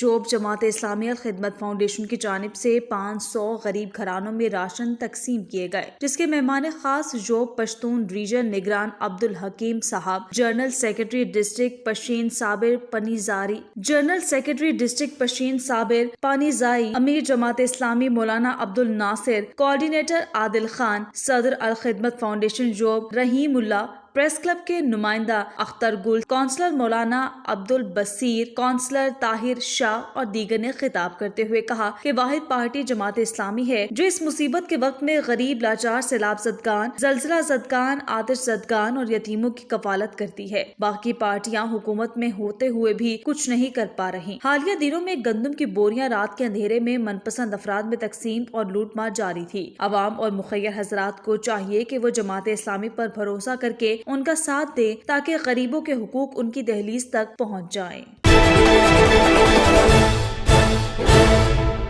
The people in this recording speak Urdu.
جوب جماعت اسلامی خدمت فاؤنڈیشن کی جانب سے 500 غریب گھرانوں میں راشن تقسیم کیے گئے، جس کے مہمان خاص جوب پشتون ریجن نگران عبدالحکیم صاحب، جنرل سیکرٹری ڈسٹرکٹ پشین صابر پانیزائی، امیر جماعت اسلامی مولانا عبدالناصر، کوآرڈینیٹر عادل خان، صدر الخدمت فاؤنڈیشن جوب رحیم اللہ، پریس کلب کے نمائندہ اختر گل، کونسلر مولانا عبدالبصیر، کونسلر طاہر شاہ اور دیگر نے خطاب کرتے ہوئے کہا کہ واحد پارٹی جماعت اسلامی ہے جو اس مصیبت کے وقت میں غریب، لاچار، سیلاب زدگان، زلزلہ زدگان، آتش زدگان اور یتیموں کی کفالت کرتی ہے۔ باقی پارٹیاں حکومت میں ہوتے ہوئے بھی کچھ نہیں کر پا رہی۔ حالیہ دنوں میں گندم کی بوریاں رات کے اندھیرے میں من پسند افراد میں تقسیم اور لوٹ مار جاری تھی۔ عوام اور مخیر حضرات کو چاہیے کہ وہ جماعت اسلامی پر بھروسہ کر کے ان کا ساتھ دیں تاکہ غریبوں کے حقوق ان کی دہلیز تک پہنچ جائیں۔